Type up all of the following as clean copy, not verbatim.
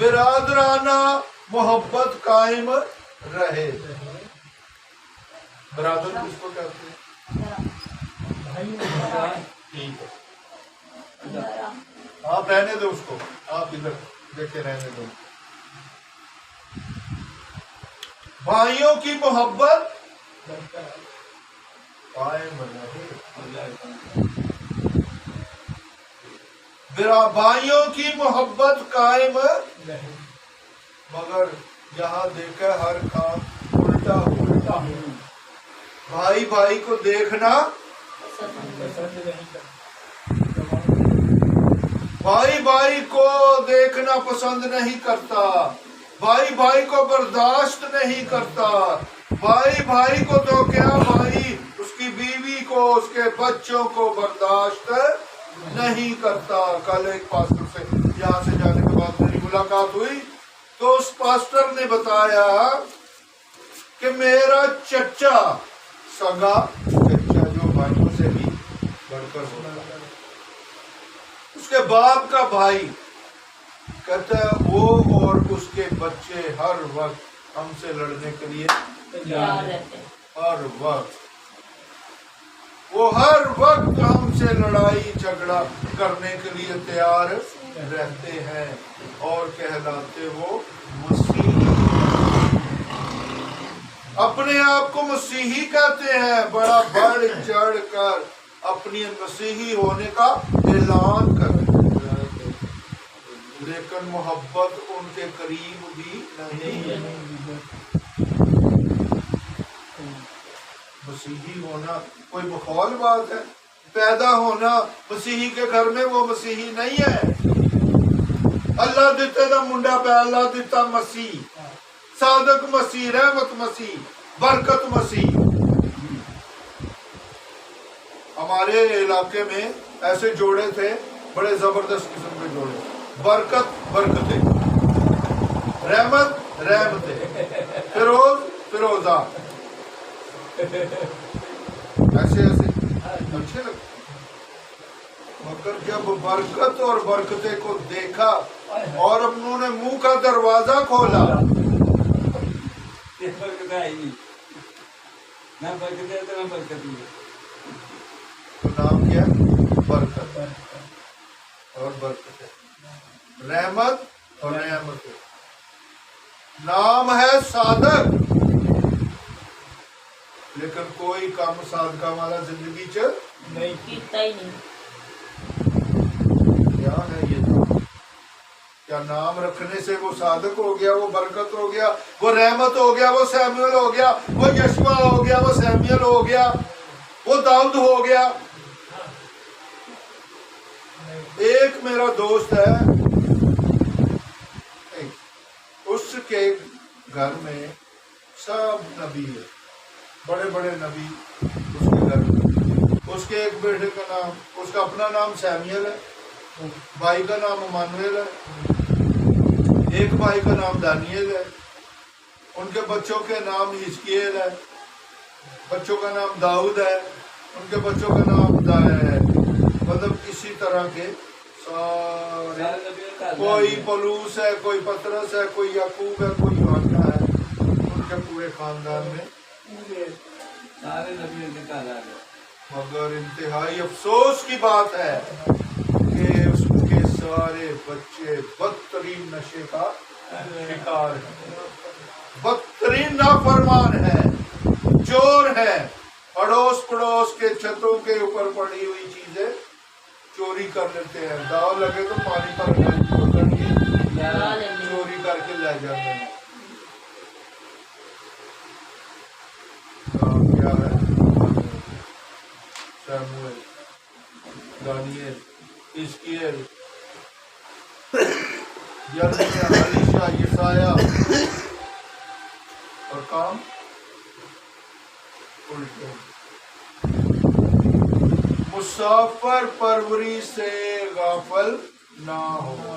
برادرانہ محبت قائم رہے. برادر کس کو کہتے ہیں؟ ٹھیک ہے، آپ رہنے دو اس کو، آپ ادھر دیکھے رہنے دو. بھائیوں کی محبت قائم رہے. بھائیوں کی محبت قائم مگر یہاں دیکھا ہر کام الٹا الٹا. بھائی بھائی کو دیکھنا، بھائی بھائی کو دیکھنا پسند نہیں کرتا، بھائی بھائی کو برداشت نہیں کرتا. بھائی بھائی کو تو کیا، بھائی اس کی بیوی کو، اس کے بچوں کو برداشت نہیں کرتا. کل ایک پاسٹر سے یہاں سے جانے کے بعد میری ملاقات ہوئی تو اس پاسٹر نے بتایا کہ میرا چچا، سگا چچا جو بھائیوں سے بھی بڑھ کر ہوتا ہے، اس کے باپ کا بھائی کہتا ہے وہ اور اس کے بچے ہر وقت ہم سے لڑنے کے لیے تیار رہتے ہیں. ہر وقت وہ ہر وقت ہم سے لڑائی جھگڑا کرنے کے لیے تیار رہتے ہیں اور کہلاتے وہ مسیحی. اپنے آپ کو مسیحی کہتے ہیں، بڑا بڑھ چڑھ کر اپنی مسیحی ہونے کا اعلان کرتے ہیں، لیکن محبت ان کے قریب بھی نہیں. مسیحی ہونا کوئی مخول بات ہے؟ پیدا ہونا مسیحی کے گھر میں وہ مسیحی نہیں ہے. اللہ دیتے دا منڈا پہ اللہ دیتا مسیح، صادق مسیح، رحمت مسیح، برکت مسیح. ہمارے علاقے میں ایسے جوڑے تھے، بڑے زبردست قسم کے جوڑے. برکت برکتیں، رحمت رحمتیں، فیروز فیروزہ، ایسے ایسے اچھے لگتے. مگر جب برکت اور برکتیں کو دیکھا اور انہوں نے منہ کا دروازہ کھولا، تو نام کیا؟ برکت اور برکت، رحمت اور نعمت. نام ہے صادق، لیکن کوئی کام صادقہ والا زندگی چ نہیں کیتا ہی نہیں. کیا ہے یہ نام؟ کیا نام رکھنے سے وہ صادق ہو گیا، وہ برکت ہو گیا، وہ رحمت ہو گیا، وہ سیموئل ہو گیا، وہ یشوا ہو گیا، وہ سیموئل ہو گیا، وہ داؤد ہو گیا؟ ایک میرا دوست ہے، اس کے گھر میں سب نبی ہے، بڑے بڑے نبی اس کے گھر میں. اس کے ایک بیٹے کا نام، اس کا اپنا نام سیموئل ہے، بھائی کا نام امانویل ہے، ایک بھائی کا نام دانیل ہے، ان کے بچوں کے نام حزقیل ہے، بچوں کا نام داؤد ہے، ان کے بچوں کا نام مطلب اسی طرح کے سارے. کوئی پولوس ہے، کوئی پطرس ہے، کوئی یعقوب ہے، کوئی یوحنا ہے. ان کے پورے خاندان میں سارے نبیوں کے تعداد ہے. مگر انتہائی افسوس کی بات ہے کہ اس کے سارے بچے بدترین نشے کا شکار ہیں، بدترین نافرمان ہے، چور ہے. اڑوس پڑوس کے چھتوں کے اوپر پڑی ہوئی چیزیں چوری کر لیتے ہیں. داؤ لگے تو پانی پر چوری کر کے لے جاتے ہیں. کیا ہے؟ سیموئل، دانیل، حزقیل، یرمیہ، الیشا، یسایہ، اور کام الٹے. مسافر پروری سے غافل نہ ہو.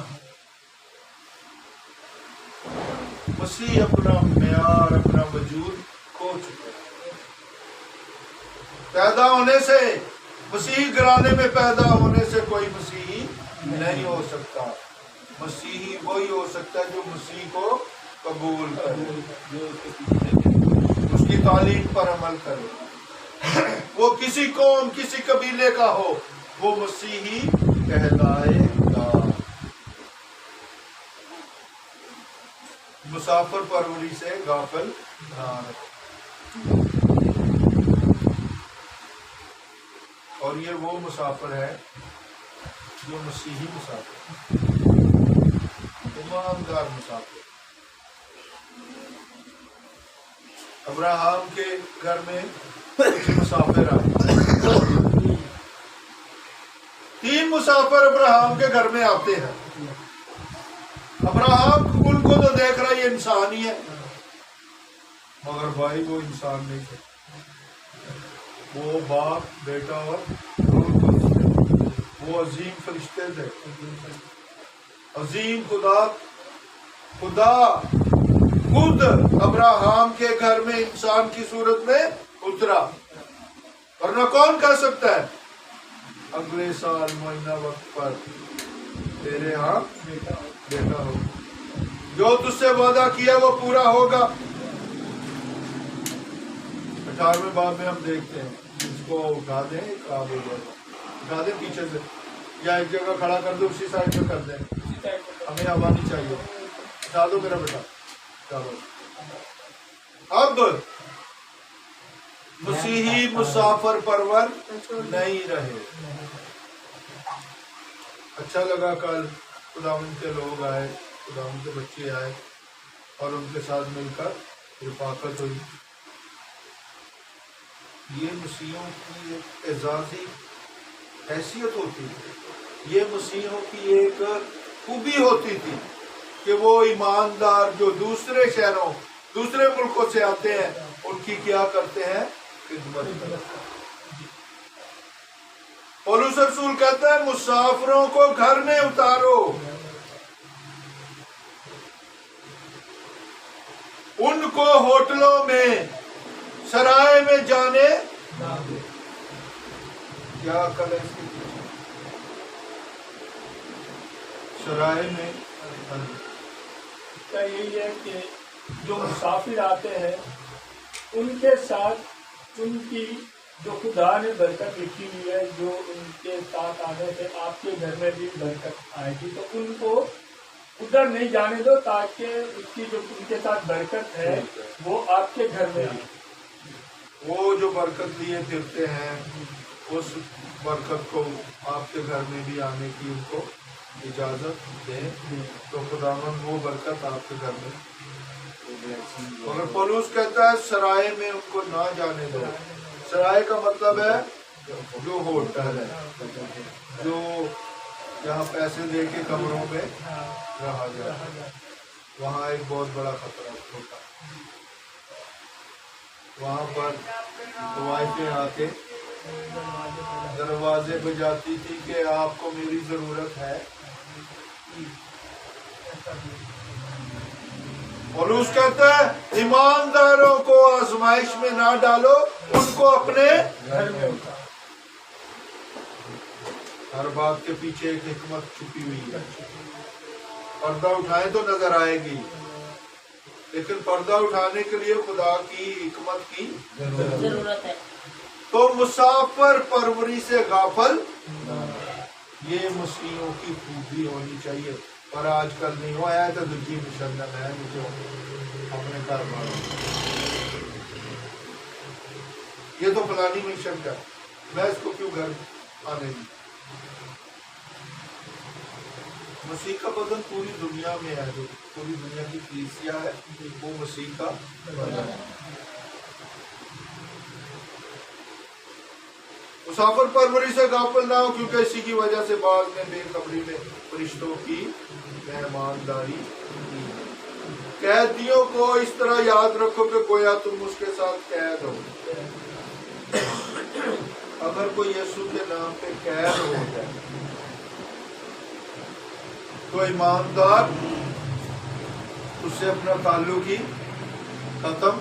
مسیح اپنا معیار، اپنا وجود کھو چکے. پیدا ہونے سے، مسیحی گھرانے میں پیدا ہونے سے کوئی مسیحی نہیں ہو سکتا. مسیحی وہی ہو سکتا ہے جو مسیح کو قبول کرے، اس کی تعلیم پر عمل کرے، وہ کسی قوم کسی قبیلے کا ہو، وہ مسیحی کہلائے گا۔ مسافر پروری سے غافل نہ رہو۔ اور یہ وہ مسافر ہے جو مسیحی مسافر، ایماندار مسافر۔ ابراہم کے گھر میں کچھ مسافر آئے، 3 مسافر ابراہم کے گھر میں آتے ہیں۔ ابراہم ان کو تو دیکھ رہا یہ انسان ہی ہے، مگر بھائی وہ انسان نہیں تھے، وہ باپ بیٹا اور روح القدس تھے، وہ عظیم فرشتے تھے، عظیم خدا خود ابراہم کے گھر میں انسان کی صورت میں اترا، ورنہ کون کہہ سکتا ہے اگلے سال مہینہ وقت پر تیرے ہاں بیٹا ہو، جو تجھ سے وعدہ کیا وہ پورا ہوگا۔ 18ویں باب میں ہم دیکھتے ہیں، اس کو اٹھا دیں، خراب ہو جائے گا، اٹھا دیں پیچھے سے، یا ایک جگہ کھڑا کر دو، اسی سائڈ پہ کر دیں، ہمیں ہوا نہیں چاہیے، اٹھا دو میرا بیٹا، چلو۔ اب مسیحی مسافر پرور نہیں رہے۔ اچھا لگا کل خداوند کے لوگ آئے، خداوند کے بچے آئے اور ان کے ساتھ مل کر رفاقت ہوئی۔ یہ مسیحوں کی ایک اعزازی حیثیت ہوتی تھی، یہ مسیحوں کی ایک خوبی ہوتی تھی کہ وہ ایماندار جو دوسرے شہروں دوسرے ملکوں سے آتے ہیں ان کی کیا کرتے ہیں، خدمت کرتے ہیں۔ پولس رسول کہتا ہے مسافروں کو گھر میں اتارو، ان کو ہوٹلوں میں سرائے میں جانے کیا عقل ہے اس کی؟ سرائے میں یہی ہے کہ جو مسافر آتے ہیں ان کے ساتھ ان کی جو خدا نے برکت لکھی ہوئی ہے، جو ان کے ساتھ آنے سے آپ کے گھر میں بھی برکت آئے گی، تو ان کو ادھر نہیں جانے دو تاکہ اس کی جو ان کے ساتھ برکت ہے وہ آپ کے گھر میں آئے۔ وہ جو برکت لیے پھرتے ہیں اس برکت کو آپ کے گھر میں بھی آنے کی ان کو اجازت دیں، تو خداوند وہ برکت آپ کے گھر میں۔ مگر پولس کہتا ہے سرائے میں ان کو نہ جانے دو۔ سرائے کا مطلب ہے جو ہوٹل ہے، جو جہاں پیسے دے کے کمروں میں رہا جائے، وہاں ایک بہت بڑا خطرہ ہوتا ہے۔ وہاں پر وائفیں آ کے دروازے بجاتی تھی کہ آپ کو میری ضرورت ہے۔ پولس کہتا ہے ایمانداروں کو آزمائش میں نہ ڈالو، ان کو اپنے گھر میں اتارو۔ ہر بات کے پیچھے ایک حکمت چھپی ہوئی ہے۔ پردہ اٹھائیں تو نظر آئے گی، لیکن پردہ اٹھانے کے لیے خدا کی حکمت کی ضرورت ہے۔ تو مسافر پروری سے غافل، یہ مسیحوں کی خوبی ہونی چاہیے، پر آج کل نہیں ہوا ہے تو دوسری مشنت ہے مجھے اپنے کاروبار، یہ تو فلانی مشن کا، میں اس کو کیوں گھر آنے دی۔ مسیح کا بدن پوری دنیا میں ہے، جو پوری دنیا کی کلیسیا ہے وہ مسیح کا بدن ہے۔ مسافر پروری سے غافل نہ ہو، کیونکہ اسی کی وجہ سے بعض نے بے خبری میں فرشتوں کی مہمانداری کی۔ قیدیوں کو اس طرح یاد رکھو کہ گویا تم اس کے ساتھ قید ہو۔ اگر کوئی یسوع کے نام پہ قید ہو جائے تو ایماندار اس سے اپنا تعلق ہی ختم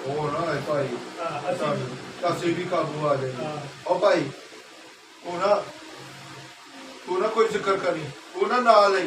ہو نا ہے بھائی، کسی بھی قابو آ جائے گی۔ اور بھائی تو نہ کوئی ذکر کریں، تو نہ آ لیں،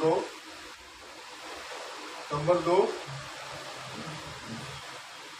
2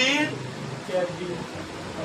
3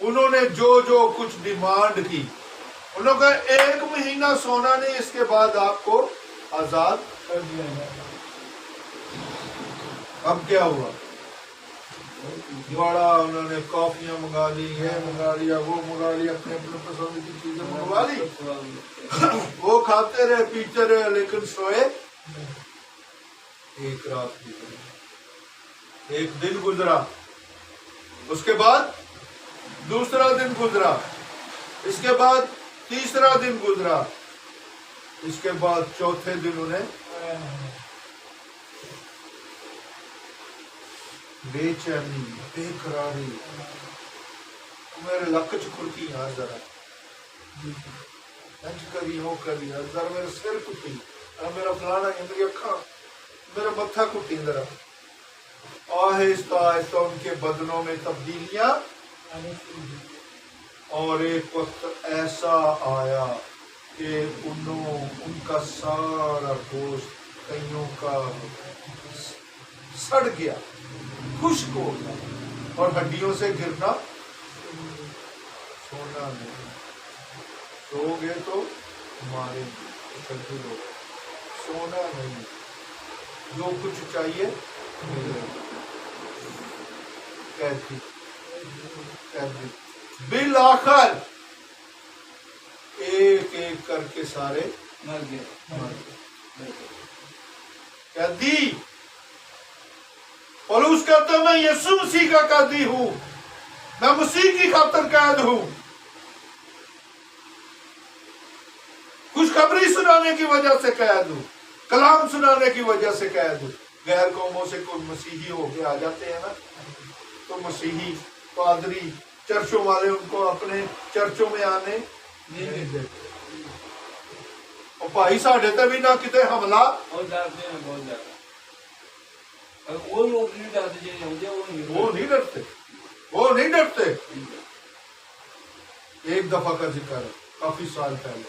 انہوں نے جو جو کچھ ڈیمانڈ کی، انہوں نے کہا 1 مہینہ سونا نہیں، اس کے بعد آپ کو آزاد کر دیا جائے. اب کیا ہوا؟ بڑا انہوں نے کافیاں منگا لی، یہ منگا لیا، وہ منگا لیا، اپنے اپنے پسند کی چیزیں منگوا لی، وہ کھاتے رہے پیتے رہے، لیکن سوئے ایک رات کی طرح. ایک دن گزرا، اس کے بعد دوسرا دن گزرا، اس کے بعد تیسرا دن گزرا، اس کے بعد چوتھے دن انہیں بے چینی، بے قراری، میرے لکچ کھڑکی یہاں ذرا انج کری ہو کری ذرا میرے سر کٹی، میرا فلانا میری اکھاں، میرا متھا کٹی ذرا. آہستہ آہستہ ان کے بدنوں میں تبدیلیاں، اور ایک وقت ایسا آیا کہ ان کا سارا گوشت کئیوں کا سڑ گیا، خشک ہو گیا، اور ہڈیوں سے گرنا. سونا نہیں، سو گے تو ماریں گے، سونا نہیں، جو کچھ چاہیے ملے. قیدی بالآخر ایک ایک کر کے سارے مر گئے. قیدی پولس کہتا میں یسوع مسیح کا قیدی ہوں، میں مسیح کی خاطر قید ہوں. خوشخبری سنانے کی وجہ سے قید ہوں، کلام سنانے کی وجہ سے قید ہوں. غیر قوموں سے کوئی مسیحی ہو کے آ جاتے ہیں نا، تو مسیحی پادری چرچوں والے ان کو اپنے چرچوں میں آنے نہیں دیتے. اور بھائی ساڈے تے بھی نہ کتے حملہ، بہت ڈرتے ہیں، بہت زیادہ. وہ لوگ نہیں ڈرتے جی ہوتے، وہ نہیں ڈرتے، وہ نہیں ڈرتے. ایک دفعہ کا ذکر ہے کافی سال پہلے،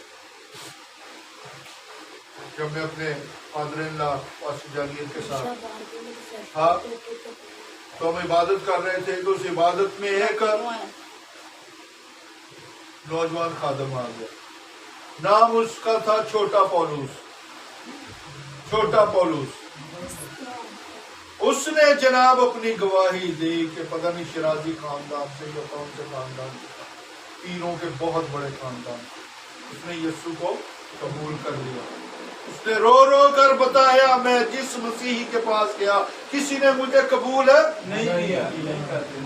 جب میں اپنے فادر ان لا پاسٹر جاگیر کے ساتھ ہاں تو ہم عبادت کر رہے تھے، تو اس عبادت میں ایک نوجوان خادم آ گیا. نام اس کا تھا چھوٹا پولوس. چھوٹا پولوس، اس نے جناب اپنی گواہی دی کہ پتہ نہیں شرازی خاندان سے یا کون سے خاندان سے، پیروں کے بہت بڑے خاندان. اس نے یسوع کو قبول کر لیا. اس نے رو رو کر بتایا میں جس مسیحی کے پاس گیا کسی نے مجھے قبول نہیں کیا.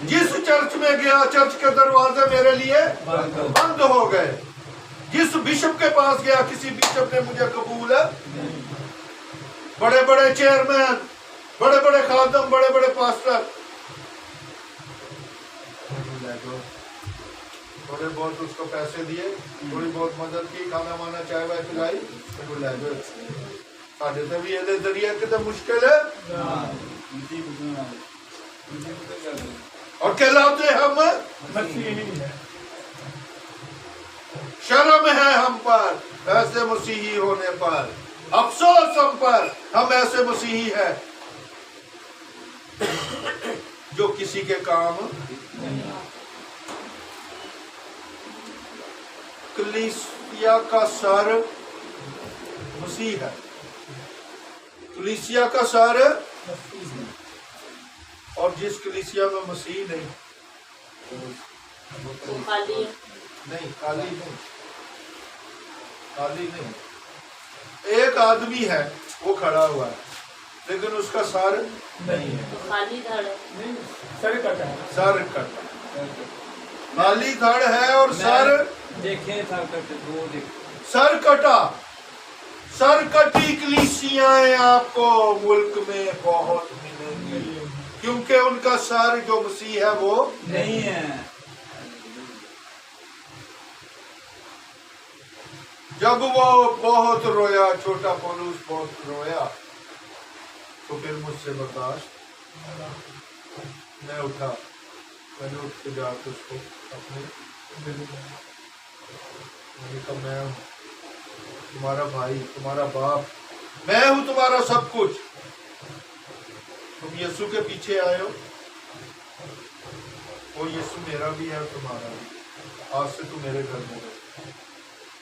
جس چرچ میں گیا چرچ کے دروازے میرے لیے بند ہو گئے. جس بشپ کے پاس گیا کسی بشپ نے مجھے قبول بڑے بڑے چیئرمین، بڑے بڑے خادم، بڑے بڑے پاسٹر تھوڑے بہت اس کو پیسے دیے، تھوڑی بہت مدد کی، کھانا وانا چائے وائے پلائی، ساڈے تے بھی یہ ذریعے کتنے مشکل ہے. اور کہلاتے ہم مسیحی ہے. شرم ہے ہم پر ایسے مسیحی ہونے پر، افسوس ہم پر ہم ایسے مسیحی ہیں جو کسی کے کام. کلیسیا کا سر مسیح ہے، کلیسیا کا سر، اور جس کلیسیا میں مسیح نہیں خالی نہیں، خالی نہیں، خالی نہیں. ایک آدمی ہے وہ کھڑا ہوا ہے لیکن اس کا سر نہیں ہے، خالی دھڑ ہے. نہیں، سر کٹا ہے. سر کٹا، خالی دھڑ ہے اور سر دیکھے تھا کرتے دو دیکھ. سر کٹا. سر کٹی کلیسیاں آپ کو ملک میں بہت ملیں گی، کیونکہ ان کا سر جو مسیح ہے وہ نہیں ہے. جب وہ بہت رویا، چھوٹا پولوس بہت رویا، تو پھر مجھ سے برداشت، میں اٹھا، میں نے اٹھ کے جا کے اس کو اپنے میں نے کہا میں ہوں تمہارا بھائی، تمہارا باپ، میں ہوں تمہارا سب کچھ. تم یسوع کے پیچھے آئے ہو، وہ یسوع میرا بھی ہے اور تمہارا بھی، آج سے تو میرے گھر میں رہو،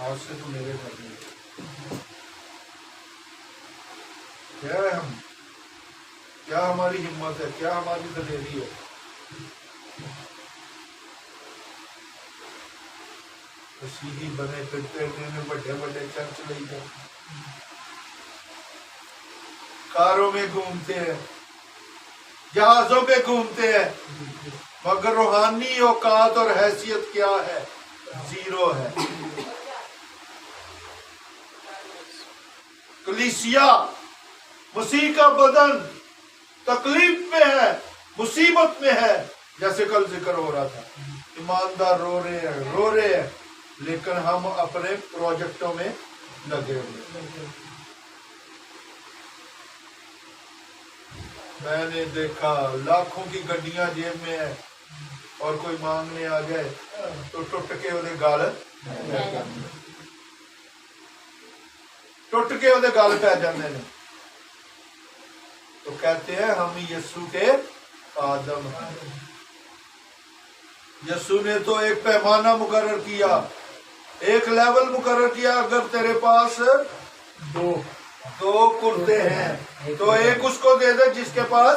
آج سے تو میرے گھر میں رہو۔ کیا ہے ہم، کیا ہماری ہمت ہے، کیا ہماری دلیری ہے؟ مسیحی بنے پھرتے ہوئے بڑے بڑے چرچ لے جائیں، کاروں میں گھومتے ہیں، جہازوں پہ گھومتے ہیں، مگر روحانی اوقات اور حیثیت کیا ہے؟ زیرو ہے۔ کلیسیا مسیح کا بدن تکلیف میں ہے، مصیبت میں ہے، جیسے کل ذکر ہو رہا تھا، ایماندار رو رہے ہیں، لیکن ہم اپنے پروجیکٹوں میں لگے ہوئے۔ میں نے دیکھا لاکھوں کی گڈیاں جیب میں ہیں اور کوئی مانگنے آ جائے تو ٹوٹ کے انہیں گال پہ جانے نے، تو کہتے ہیں ہم یسوع کے آدم ہیں۔ یسوع نے تو ایک پیمانہ مقرر کیا، ایک لیول مقرر کیا، اگر تیرے پاس دو کرتے ہیں تو ایک اس کو دے دے جس کے پاس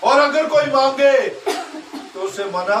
اور اگر کوئی مانگے تو اسے منع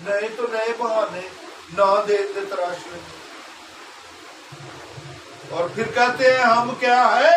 نہیں تو نئے بہانے نہ دیتے تراش میں، اور پھر کہتے ہیں ہم کیا ہے؟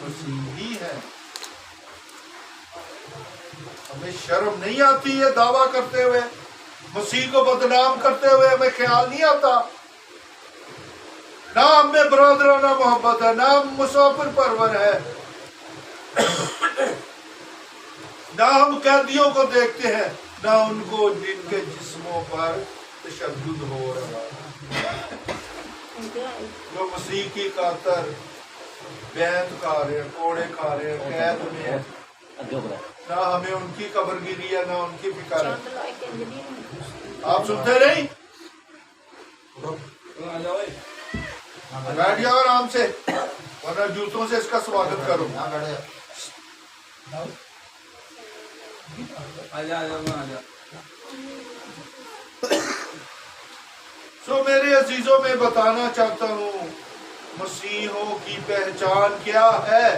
مسیحی ہیں۔ ہمیں شرم نہیں آتی یہ دعویٰ کرتے ہوئے، مسیح کو بدنام کرتے ہوئے ہمیں خیال نہیں آتا؟ نہ ہم میں برادرانہ محبت ہے، نہ ہم مسافر پرور ہے، نہ ہم قیدیوں کو دیکھتے ہیں، نہ ان کو جن کے جسموں پر تشدد ہو رہا ہے، جو مسیح کی خاطر بیعت کھا رہے ہیں، کوڑے کھا رہے ہیں، قید میں ہیں، نہ ہمیں ان کی قبر گیری ہے، نہ ان کی فکر ہے۔ آپ سنتے نہیں؟ بیٹھ جاؤ آرام سے، ورنہ جوتوں سے اس کا سواگت کرو۔ سو میرے عزیزوں میں بتانا چاہتا ہوں مسیحوں کی پہچان کیا ہے؟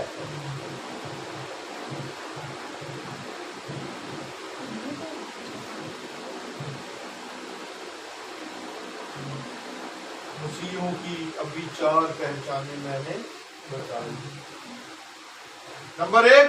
مسیحوں کی ابھی 4 پہچانیں میں نے بتائی۔ نمبر 1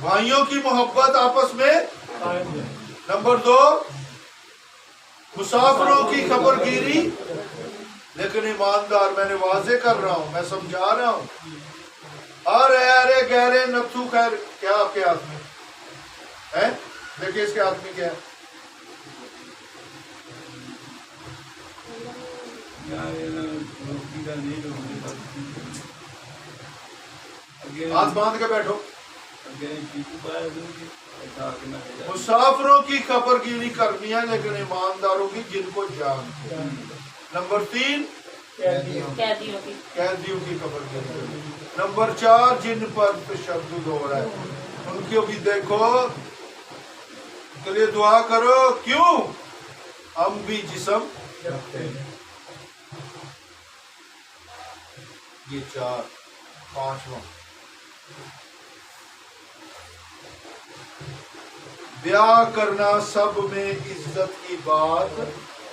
بھائیوں کی محبت آپس میں۔ نمبر 2 مسافروں کی خبر گیری، لیکن ایماندار، میں نے واضح کر رہا ہوں، میں سمجھا رہا ہوں، ارے گہرے نتھو خیر، کیا آپ کے ہاتھ میں ہے؟ دیکھیں اس کے ہاتھ میں کیا ہے؟ ہاتھ باندھ کے بیٹھو۔ مسافروں کی خبر گیری کرنی ہے، لیکن ایمانداروں کی جن کو جانتے ہیں۔ نمبر 3 قیدیوں کی خبر گیری۔ نمبر 4 جن پر تشدد ہو رہا ہے ان کو بھی دیکھو، کے لیے دعا کرو، کیوں؟ ہم بھی جسم رکھتے ہیں۔ یہ 4 5واں بیاہ کرنا سب میں عزت کی بات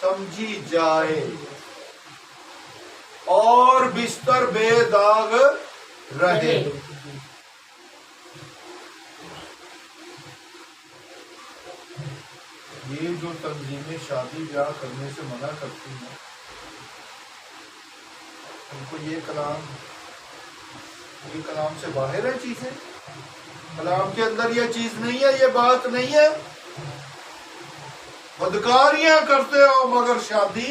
سمجھی جائے اور بستر بے داغ رہے۔ یہ جو تنظیمیں شادی بیاہ کرنے سے منع کرتی ہیں، ان کو یہ کلام سے باہر ہے چیزیں، کلام کے اندر یہ چیز نہیں ہے، یہ بات نہیں ہے۔ بدکاریاں کرتے ہو مگر شادی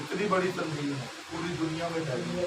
اتنی بڑی تنظیم ہے پوری دنیا میں پھیلی ہے۔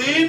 3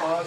5